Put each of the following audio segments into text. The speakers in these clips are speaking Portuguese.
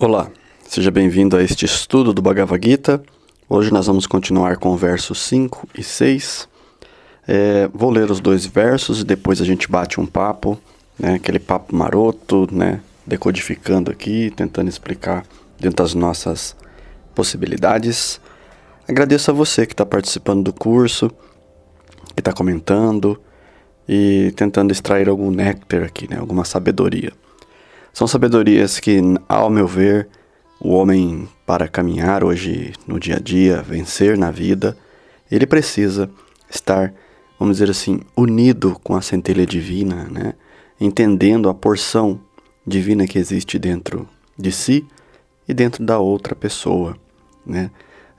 Olá, seja bem-vindo a este estudo do Bhagavad Gita. Hoje nós vamos continuar com versos 5 e 6. Vou ler os dois versos e depois a gente bate um papo, aquele papo maroto, decodificando aqui, tentando explicar dentro das nossas possibilidades. Agradeço a você que está participando do curso, que está comentando e tentando extrair algum néctar aqui, alguma sabedoria. São sabedorias que, ao meu ver, o homem, para caminhar hoje no dia a dia, vencer na vida, ele precisa estar, vamos dizer assim, unido com a centelha divina, entendendo a porção divina que existe dentro de si e dentro da outra pessoa.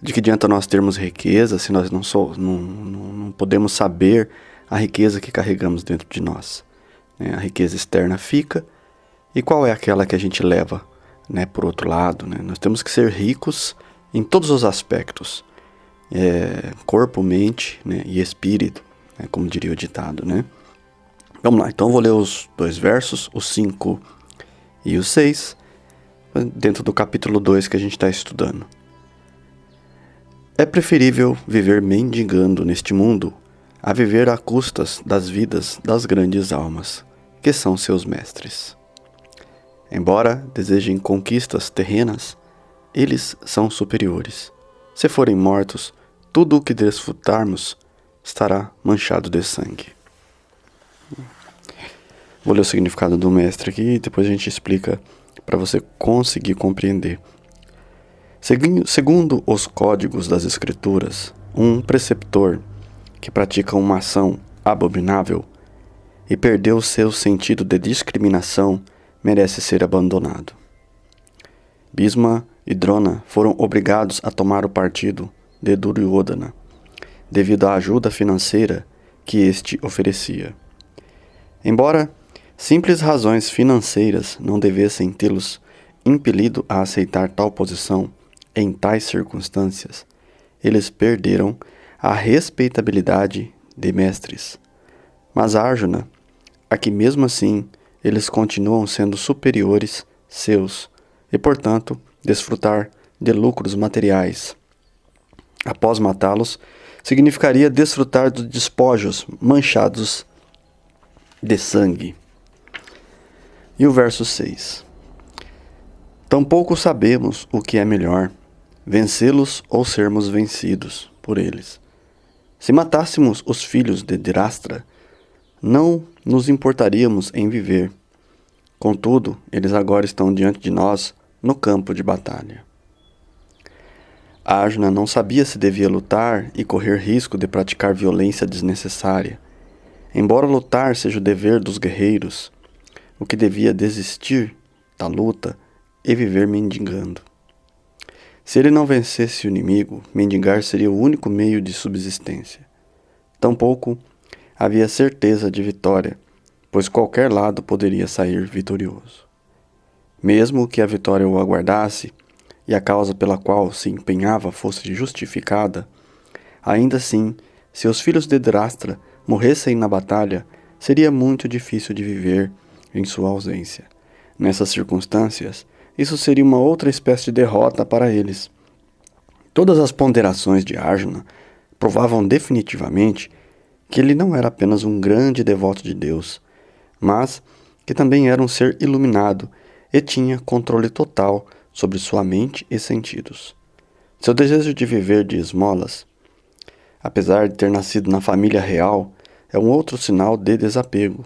De que adianta nós termos riqueza se nós não podemos saber a riqueza que carregamos dentro de nós. A riqueza externa fica. E qual é aquela que a gente leva, por outro lado? Nós temos que ser ricos em todos os aspectos. Corpo, mente, e espírito, como diria o ditado. Vamos lá, então eu vou ler os dois versos, o 5 e o 6, dentro do capítulo 2 que a gente está estudando. É preferível viver mendigando neste mundo a viver à custas das vidas das grandes almas, que são seus mestres. Embora desejem conquistas terrenas, eles são superiores. Se forem mortos, tudo o que desfrutarmos estará manchado de sangue. Vou ler o significado do mestre aqui e depois a gente explica para você conseguir compreender. Segundo os códigos das escrituras, um preceptor que pratica uma ação abominável e perdeu seu sentido de discriminação merece ser abandonado. Bhisma e Drona foram obrigados a tomar o partido de Duryodhana, devido à ajuda financeira que este oferecia. Embora simples razões financeiras não devessem tê-los impelido a aceitar tal posição em tais circunstâncias, eles perderam a respeitabilidade de mestres. Mas Arjuna, a que mesmo assim eles continuam sendo superiores seus e, portanto, desfrutar de lucros materiais após matá-los significaria desfrutar dos despojos manchados de sangue. E o verso 6. Tampouco sabemos o que é melhor, vencê-los ou sermos vencidos por eles. Se matássemos os filhos de Dhritarashtra, não nos importaríamos em viver. Contudo, eles agora estão diante de nós no campo de batalha. Arjuna não sabia se devia lutar e correr risco de praticar violência desnecessária. Embora lutar seja o dever dos guerreiros, o que devia desistir da luta e viver mendigando. Se ele não vencesse o inimigo, mendigar seria o único meio de subsistência. Tampouco havia certeza de vitória, pois qualquer lado poderia sair vitorioso. Mesmo que a vitória o aguardasse e a causa pela qual se empenhava fosse justificada, ainda assim, se os filhos de Dhritarashtra morressem na batalha, seria muito difícil de viver em sua ausência. Nessas circunstâncias, isso seria uma outra espécie de derrota para eles. Todas as ponderações de Arjuna provavam definitivamente que ele não era apenas um grande devoto de Deus, mas que também era um ser iluminado e tinha controle total sobre sua mente e sentidos. Seu desejo de viver de esmolas, apesar de ter nascido na família real, é um outro sinal de desapego.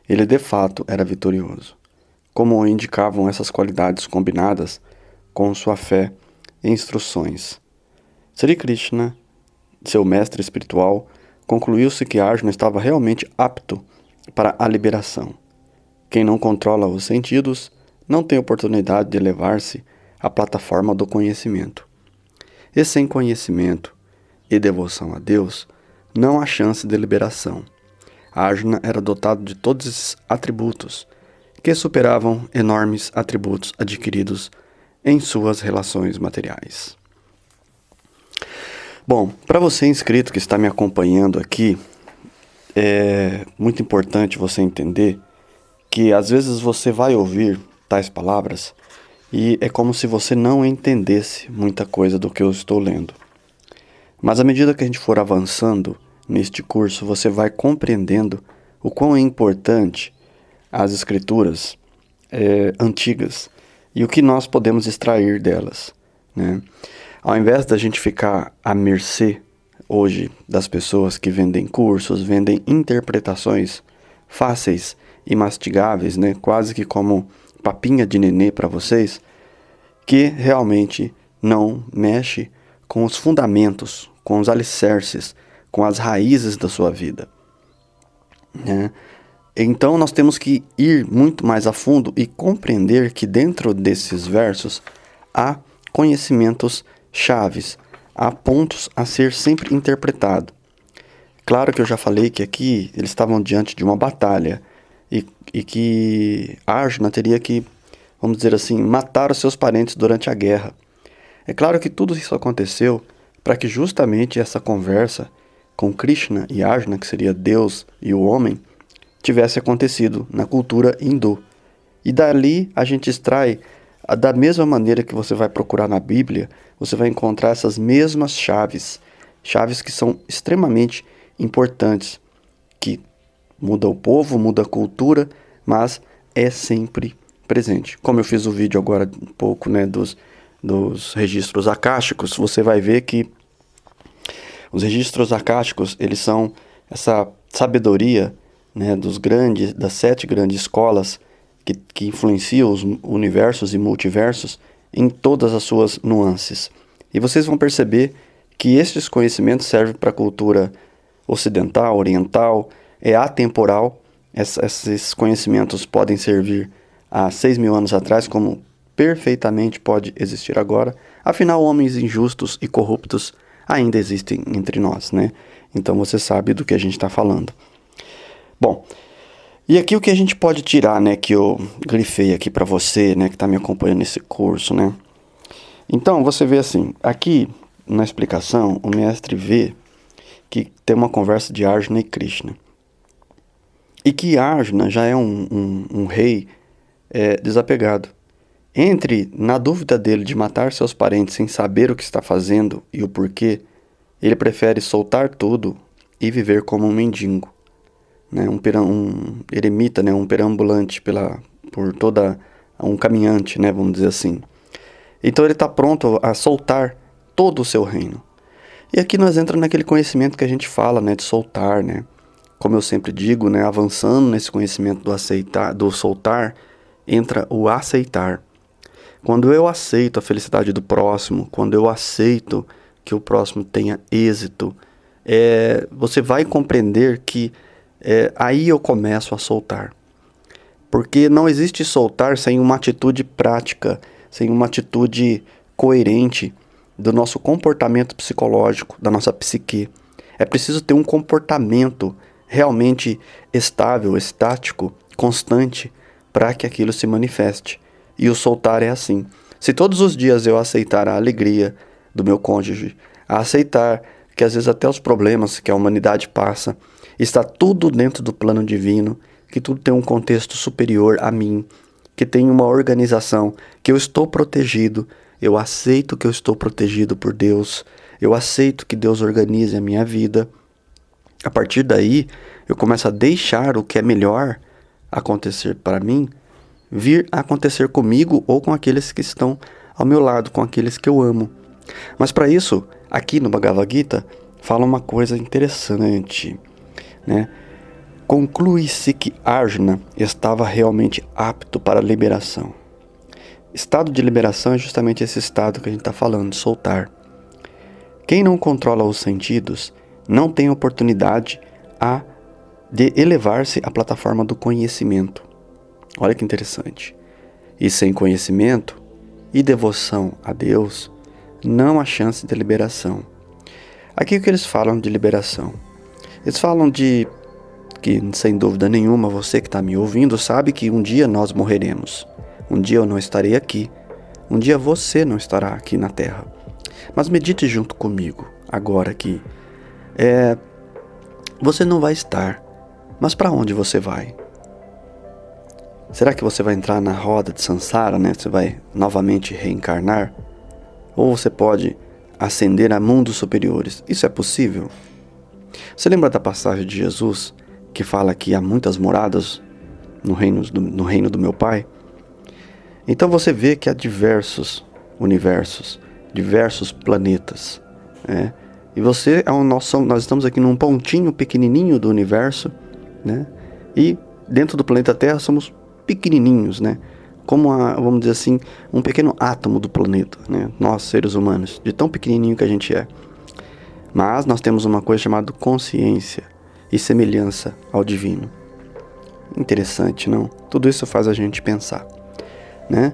Ele de fato era vitorioso, como o indicavam essas qualidades combinadas com sua fé e instruções. Sri Krishna, seu mestre espiritual, concluiu-se que Arjuna estava realmente apto para a liberação. Quem não controla os sentidos não tem oportunidade de elevar-se à plataforma do conhecimento. E sem conhecimento e devoção a Deus, não há chance de liberação. Arjuna era dotado de todos esses atributos, que superavam enormes atributos adquiridos em suas relações materiais. Bom, para você inscrito que está me acompanhando aqui, é muito importante você entender que às vezes você vai ouvir tais palavras e é como se você não entendesse muita coisa do que eu estou lendo. Mas à medida que a gente for avançando neste curso, você vai compreendendo o quão é importante as escrituras antigas e o que nós podemos extrair delas, né? Ao invés da gente ficar à mercê hoje das pessoas que vendem cursos, vendem interpretações fáceis e mastigáveis, né? Quase que como papinha de nenê para vocês, que realmente não mexe com os fundamentos, com os alicerces, com as raízes da sua vida, né? Então nós temos que ir muito mais a fundo e compreender que dentro desses versos há conhecimentos chaves, há pontos a ser sempre interpretado. Claro que eu já falei que aqui eles estavam diante de uma batalha e que Arjuna teria que, vamos dizer assim, matar os seus parentes durante a guerra. É claro que tudo isso aconteceu para que justamente essa conversa com Krishna e Arjuna, que seria Deus e o homem, tivesse acontecido na cultura hindu. E dali a gente extrai, da mesma maneira que você vai procurar na Bíblia, você vai encontrar essas mesmas chaves que são extremamente importantes, que muda o povo, muda a cultura, mas é sempre presente. Como eu fiz o vídeo agora um pouco, né, dos registros acásticos, você vai ver que os registros acásticos, eles são essa sabedoria, né, das 7 grandes escolas que influenciam os universos e multiversos em todas as suas nuances. E vocês vão perceber que estes conhecimentos servem para a cultura ocidental, oriental, é atemporal. Esses conhecimentos podem servir há 6.000 anos atrás, como perfeitamente pode existir agora. Afinal, homens injustos e corruptos ainda existem entre nós, né? Então você sabe do que a gente está falando. Bom, e aqui o que a gente pode tirar, né, que eu grifei aqui para você, né, que está me acompanhando nesse curso, né? Então, você vê assim, aqui na explicação, o mestre vê que tem uma conversa de Arjuna e Krishna. E que Arjuna já é um rei desapegado. Na dúvida dele de matar seus parentes sem saber o que está fazendo e o porquê, ele prefere soltar tudo e viver como um mendigo, né? Um eremita, né? Um perambulante por toda um caminhante, né? Vamos dizer assim. Então ele está pronto a soltar todo o seu reino. E aqui nós entramos naquele conhecimento que a gente fala, né? De soltar, né? Como eu sempre digo, né? Avançando nesse conhecimento do soltar, entra o aceitar. Quando eu aceito a felicidade do próximo, quando eu aceito que o próximo tenha êxito, você vai compreender que aí eu começo a soltar. Porque não existe soltar sem uma atitude prática, sem uma atitude coerente do nosso comportamento psicológico, da nossa psique. É preciso ter um comportamento realmente estável, estático, constante, para que aquilo se manifeste. E o soltar é assim. Se todos os dias eu aceitar a alegria do meu cônjuge, a aceitar que às vezes até os problemas que a humanidade passa, está tudo dentro do plano divino, que tudo tem um contexto superior a mim, que tem uma organização, que eu estou protegido, eu aceito que eu estou protegido por Deus, eu aceito que Deus organize a minha vida. A partir daí, eu começo a deixar o que é melhor acontecer para mim, vir a acontecer comigo ou com aqueles que estão ao meu lado, com aqueles que eu amo. Mas para isso, aqui no Bhagavad Gita, fala uma coisa interessante, né? Conclui-se que Arjuna estava realmente apto para a liberação. Estado de liberação é justamente esse estado que a gente está falando, de soltar. Quem não controla os sentidos não tem oportunidade de elevar-se à plataforma do conhecimento. Olha que interessante. E sem conhecimento e devoção a Deus, não há chance de liberação. Aqui o que eles falam de liberação? Eles falam de que, sem dúvida nenhuma, você que está me ouvindo sabe que um dia nós morreremos. Um dia eu não estarei aqui. Um dia você não estará aqui na Terra. Mas medite junto comigo, agora aqui. Você não vai estar, mas para onde você vai? Será que você vai entrar na roda de Sansara, né? Você vai novamente reencarnar? Ou você pode ascender a mundos superiores? Isso é possível? Você lembra da passagem de Jesus que fala que há muitas moradas no reino do meu Pai? Então você vê que há diversos universos, diversos planetas, né? E nós estamos aqui num pontinho pequenininho do universo, né? E dentro do planeta Terra somos pequenininhos, né? Como, vamos dizer assim, um pequeno átomo do planeta, né? Nós, seres humanos, de tão pequenininho que a gente é. Mas nós temos uma coisa chamada consciência e semelhança ao divino. Interessante, não? Tudo isso faz a gente pensar, né?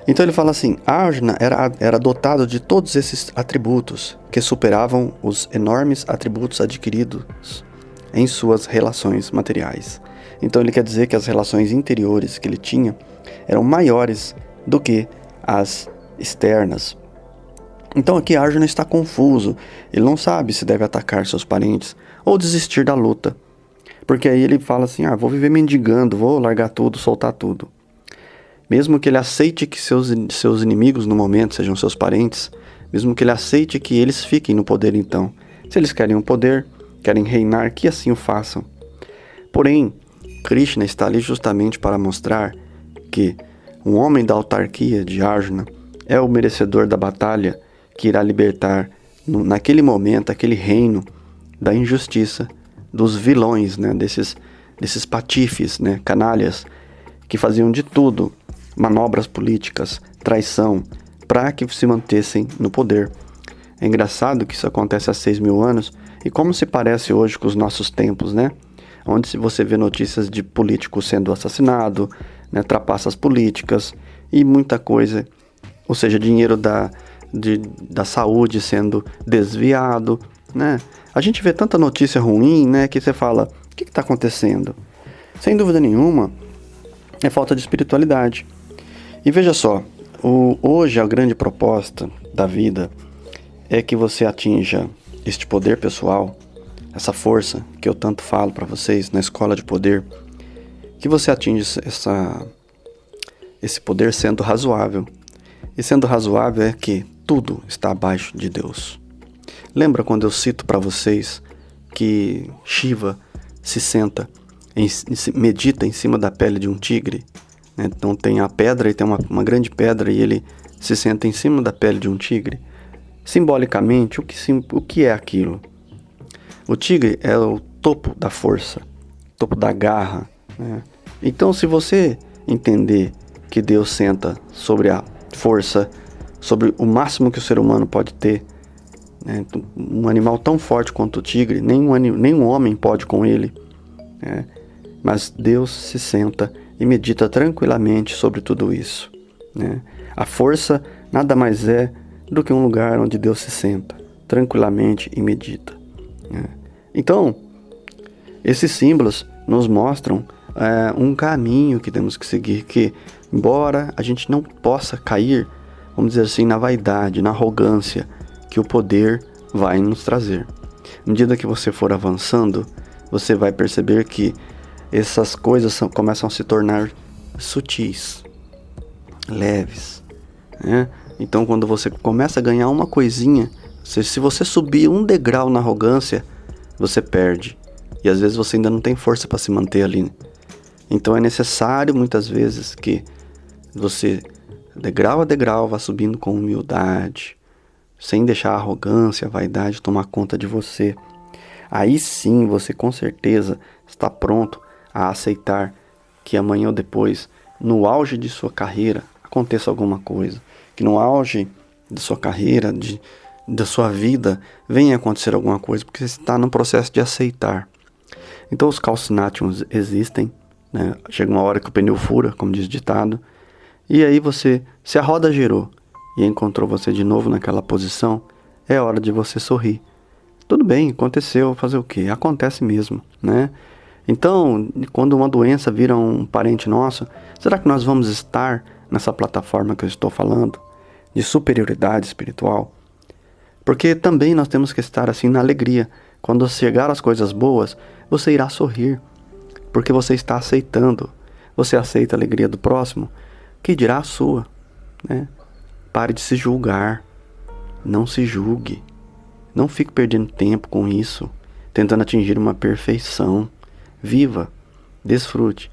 Então ele fala assim, Arjuna era dotado de todos esses atributos que superavam os enormes atributos adquiridos em suas relações materiais. Então ele quer dizer que as relações interiores que ele tinha eram maiores do que as externas. Então aqui Arjuna está confuso, ele não sabe se deve atacar seus parentes ou desistir da luta. Porque aí ele fala assim, vou viver mendigando, vou largar tudo, soltar tudo. Mesmo que ele aceite que seus inimigos no momento sejam seus parentes, mesmo que ele aceite que eles fiquem no poder então. Se eles querem o poder, querem reinar, que assim o façam. Porém, Krishna está ali justamente para mostrar que um homem da autarquia de Arjuna é o merecedor da batalha que irá libertar, naquele momento, aquele reino da injustiça, dos vilões, né, desses patifes, né, canalhas, que faziam de tudo, manobras políticas, traição, para que se mantessem no poder. É engraçado que isso acontece há 6.000 anos, e como se parece hoje com os nossos tempos, né? Onde você vê notícias de políticos sendo assassinados, né, trapaças políticas e muita coisa, ou seja, dinheiro da saúde sendo desviado, né? A gente vê tanta notícia ruim, né, que você fala, o que está acontecendo? Sem dúvida nenhuma, é falta de espiritualidade. E veja só, hoje a grande proposta da vida é que você atinja este poder pessoal, essa força que eu tanto falo para vocês na escola de poder, que você atinja esse poder sendo razoável. E sendo razoável é que tudo está abaixo de Deus. Lembra quando eu cito para vocês que Shiva se senta, medita em cima da pele de um tigre? Né? Então tem a pedra e tem uma grande pedra e ele se senta em cima da pele de um tigre. Simbolicamente, o que é aquilo? O tigre é o topo da força, topo da garra, né? Então, se você entender que Deus senta sobre a força, sobre o máximo que o ser humano pode ter, né? Um animal tão forte quanto o tigre, nenhum homem pode com ele, né? Mas Deus se senta e medita tranquilamente sobre tudo isso, né? A força nada mais é do que um lugar onde Deus se senta tranquilamente e medita, né? Então, esses símbolos nos mostram um caminho que temos que seguir, que embora a gente não possa cair, vamos dizer assim, na vaidade, na arrogância que o poder vai nos trazer. À medida que você for avançando, você vai perceber que essas coisas começam a se tornar sutis, leves, né? Então, quando você começa a ganhar uma coisinha, se você subir um degrau na arrogância, você perde. E às vezes você ainda não tem força para se manter ali. Então é necessário muitas vezes que você, degrau a degrau, vá subindo com humildade, sem deixar a arrogância, a vaidade tomar conta de você. Aí sim você com certeza está pronto a aceitar que amanhã ou depois, no auge de sua carreira, aconteça alguma coisa. Que no auge de sua carreira, da sua vida, venha acontecer alguma coisa, porque você está no processo de aceitar. Então os calcinations existem, né? Chega uma hora que o pneu fura, como diz o ditado, e aí se a roda girou e encontrou você de novo naquela posição, é hora de você sorrir. Tudo bem, aconteceu, fazer o quê? Acontece mesmo, né? Então, quando uma doença vira um parente nosso, será que nós vamos estar nessa plataforma que eu estou falando, de superioridade espiritual? Porque também nós temos que estar assim na alegria. Quando chegar as coisas boas, você irá sorrir, porque você está aceitando, Você aceita a alegria do próximo? Que dirá a sua, né? Pare de se julgar. Não se julgue. Não fique perdendo tempo com isso, tentando atingir uma perfeição. Viva, desfrute.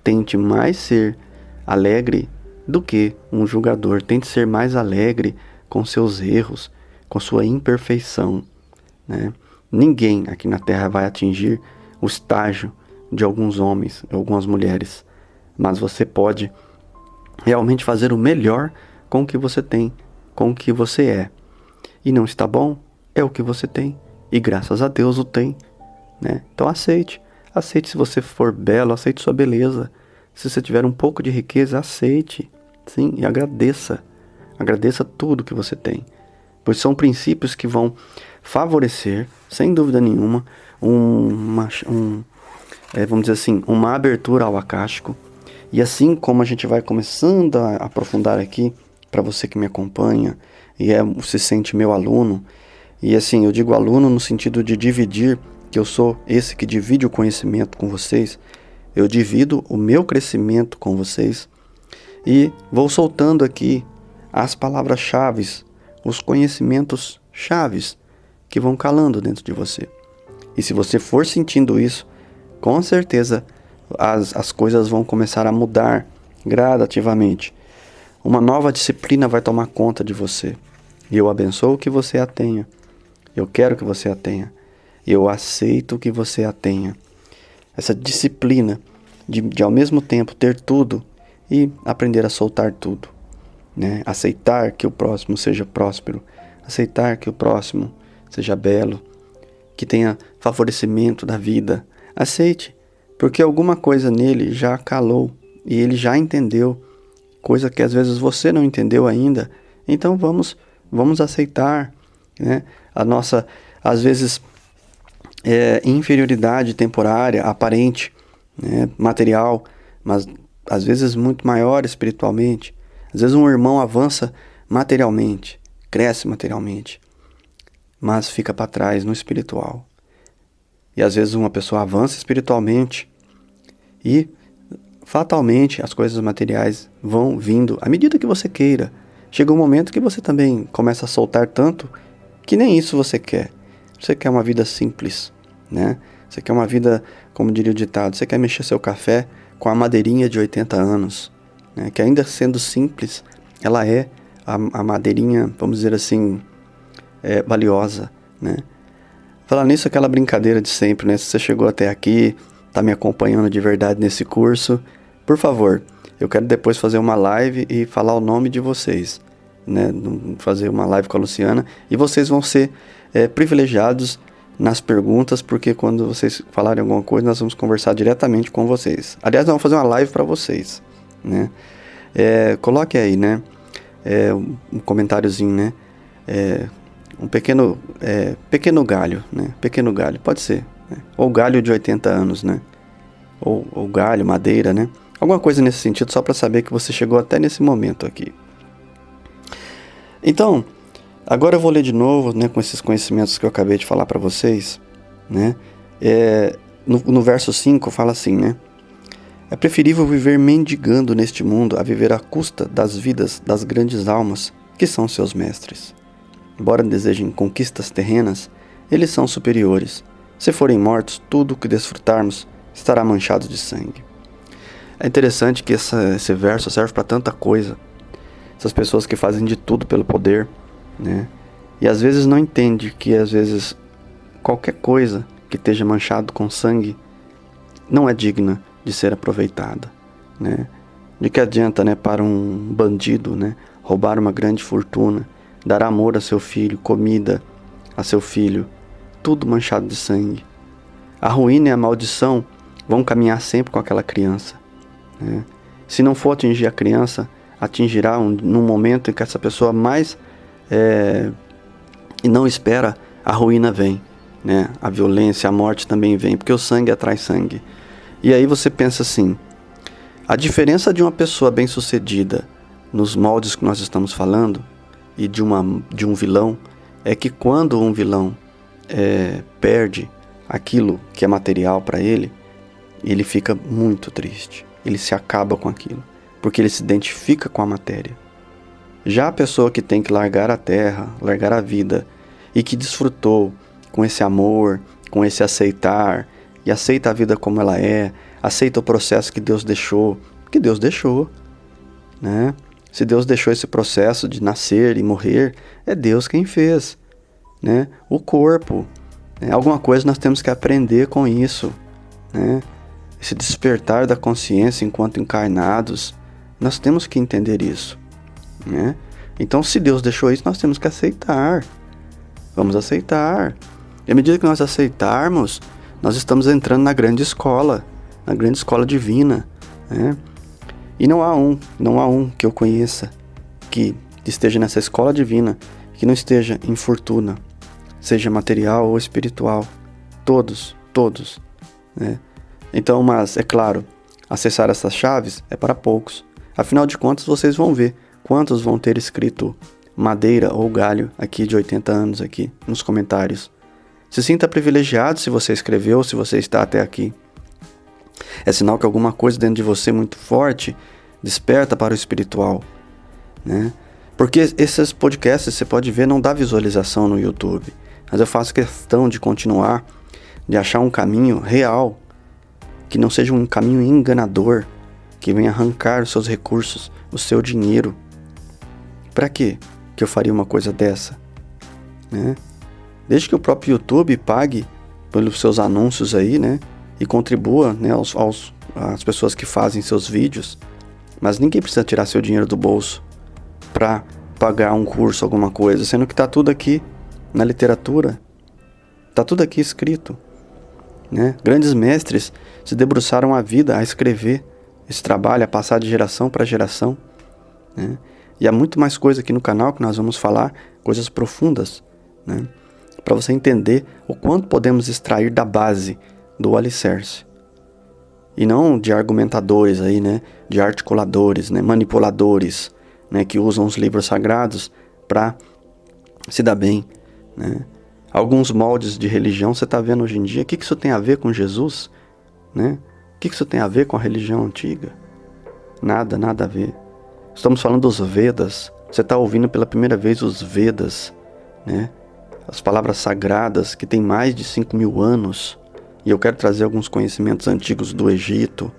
Tente mais ser alegre do que um julgador. Tente ser mais alegre com seus erros, com sua imperfeição, né? Ninguém aqui na Terra vai atingir o estágio de alguns homens, algumas mulheres, mas você pode realmente fazer o melhor com o que você tem, com o que você é. E não está bom? É o que você tem. E graças a Deus o tem, né? Então aceite. Aceite se você for belo, aceite sua beleza. Se você tiver um pouco de riqueza, aceite. Sim, e agradeça. Agradeça tudo que você tem. Pois são princípios que vão favorecer, sem dúvida nenhuma, vamos dizer assim, uma abertura ao acástico. E assim como a gente vai começando a aprofundar aqui, para você que me acompanha e se sente meu aluno, e assim, eu digo aluno no sentido de dividir, que eu sou esse que divide o conhecimento com vocês, eu divido o meu crescimento com vocês e vou soltando aqui as palavras-chave, os conhecimentos chaves que vão calando dentro de você. E se você for sentindo isso, com certeza as coisas vão começar a mudar gradativamente. Uma nova disciplina vai tomar conta de você. E eu abençoo que você a tenha. Eu quero que você a tenha. Eu aceito que você a tenha. Essa disciplina de ao mesmo tempo ter tudo e aprender a soltar tudo, né? Aceitar que o próximo seja próspero. Aceitar que o próximo seja belo. Que tenha favorecimento da vida. Aceite, porque alguma coisa nele já calou e ele já entendeu, coisa que às vezes você não entendeu ainda. Então vamos aceitar, né? A nossa, às vezes, inferioridade temporária, aparente, né? Material, mas às vezes muito maior espiritualmente. Às vezes um irmão avança materialmente, cresce materialmente, mas fica para trás no espiritual. E às vezes uma pessoa avança espiritualmente e fatalmente as coisas materiais vão vindo à medida que você queira. Chega um momento que você também começa a soltar tanto que nem isso você quer. Você quer uma vida simples, né? Você quer uma vida, como diria o ditado, você quer mexer seu café com a madeirinha de 80 anos, né? Que ainda sendo simples, ela é a madeirinha, vamos dizer assim, valiosa, né? Falar nisso, aquela brincadeira de sempre, né? Se você chegou até aqui, tá me acompanhando de verdade nesse curso, por favor, eu quero depois fazer uma live e falar o nome de vocês, né? Fazer uma live com a Luciana, e vocês vão ser privilegiados nas perguntas, porque quando vocês falarem alguma coisa, nós vamos conversar diretamente com vocês. Aliás, nós vamos fazer uma live para vocês, né? Coloque aí, né? Um comentáriozinho, né? Um pequeno galho, né? Pequeno galho, pode ser, né? Ou galho de 80 anos, né? Ou galho, madeira, né? Alguma coisa nesse sentido, só para saber que você chegou até nesse momento aqui. Então, agora eu vou ler de novo, né? Com esses conhecimentos que eu acabei de falar para vocês, né? No verso 5 fala assim, né? É preferível viver mendigando neste mundo a viver à custa das vidas das grandes almas que são seus mestres. Embora desejem conquistas terrenas, eles são superiores. Se forem mortos, tudo o que desfrutarmos estará manchado de sangue. É interessante que esse verso serve para tanta coisa. Essas pessoas que fazem de tudo pelo poder, né? E às vezes não entendem que às vezes qualquer coisa que esteja manchado com sangue não é digna de ser aproveitada, né? De que adianta, né, para um bandido, né, roubar uma grande fortuna, dar amor a seu filho, comida a seu filho, tudo manchado de sangue. A ruína e a maldição vão caminhar sempre com aquela criança, né? Se não for atingir a criança, atingirá num momento em que essa pessoa mais e não espera, a ruína vem, né? A violência, a morte também vem, porque o sangue atrai sangue. E aí você pensa assim, a diferença de uma pessoa bem-sucedida nos moldes que nós estamos falando e de um vilão é que quando um vilão perde aquilo que é material para ele, ele fica muito triste. ele se acaba com aquilo, porque ele se identifica com a matéria. Já a pessoa que tem que largar a terra, largar a vida, e que desfrutou com esse amor, com esse aceitar, e aceita a vida como ela é, aceita o processo que Deus deixou, né? Se Deus deixou esse processo de nascer e morrer, é Deus quem fez, né? O corpo, né? Alguma coisa nós temos que aprender com isso, né? Esse despertar da consciência enquanto encarnados, nós temos que entender isso, né? Então, se Deus deixou isso, nós temos que aceitar. Vamos aceitar. E à medida que nós aceitarmos, nós estamos entrando na grande escola divina, né? E não há um que eu conheça que esteja nessa escola divina, que não esteja em fortuna, seja material ou espiritual. Todos, né? Então, mas, é claro, acessar essas chaves é para poucos. Afinal de contas, vocês vão ver quantos vão ter escrito madeira ou galho aqui de 80 anos aqui nos comentários. Se sinta privilegiado se você escreveu, se você está até aqui. É sinal que alguma coisa dentro de você muito forte desperta para o espiritual, né? Porque esses podcasts, você pode ver, não dá visualização no YouTube. Mas eu faço questão de continuar, de achar um caminho real, que não seja um caminho enganador, que venha arrancar os seus recursos, o seu dinheiro. Para quê que eu faria uma coisa dessa, né? Desde que o próprio YouTube pague pelos seus anúncios aí, né? E contribua, né, às pessoas que fazem seus vídeos. Mas ninguém precisa tirar seu dinheiro do bolso para pagar um curso, alguma coisa, sendo que está tudo aqui na literatura. Está tudo aqui escrito, né? Grandes mestres se debruçaram a vida a escrever esse trabalho, a passar de geração para geração, né? E há muito mais coisa aqui no canal que nós vamos falar, coisas profundas, né? Para você entender o quanto podemos extrair da base do alicerce. E não de argumentadores aí, né? De articuladores, né? Manipuladores, né? Que usam os livros sagrados para se dar bem, né? Alguns moldes de religião você está vendo hoje em dia. O que isso tem a ver com Jesus, né? O que isso tem a ver com a religião antiga? Nada a ver. Estamos falando dos Vedas. Você está ouvindo pela primeira vez os Vedas, né? As palavras sagradas que têm mais de 5.000 anos. E eu quero trazer alguns conhecimentos antigos do Egito,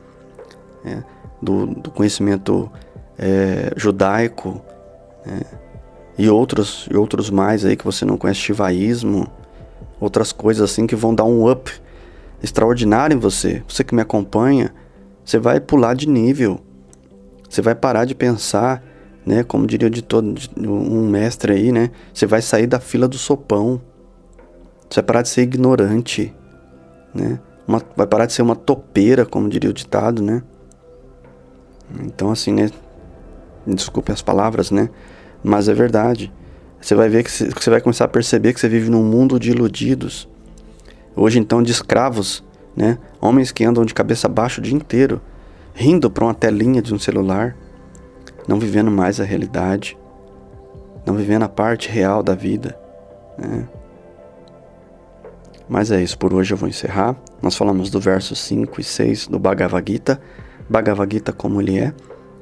né? do conhecimento judaico, né? E outros mais aí que você não conhece, shivaísmo, outras coisas assim que vão dar um up extraordinário em você. Você que me acompanha, você vai pular de nível. Você vai parar de pensar, né? Como diria um mestre aí, né? Você vai sair da fila do sopão. Você vai parar de ser ignorante, né? Vai parar de ser uma topeira, como diria o ditado, né? Então, assim, né? Desculpe as palavras, né? Mas é verdade. Você vai ver que você vai começar a perceber que você vive num mundo de iludidos. Hoje, então, de escravos, né? Homens que andam de cabeça baixa o dia inteiro, rindo para uma telinha de um celular, não vivendo mais a realidade, não vivendo a parte real da vida, né? Mas é isso, por hoje eu vou encerrar. Nós falamos do verso 5 e 6 do Bhagavad Gita como ele é,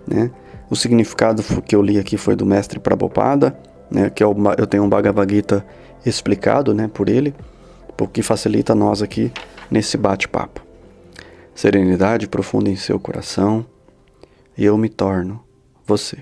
né? O significado que eu li aqui foi do mestre Prabhupada, né? Que eu tenho um Bhagavad Gita explicado, né, por ele, porque facilita nós aqui nesse bate-papo. Serenidade profunda em seu coração, e eu me torno você.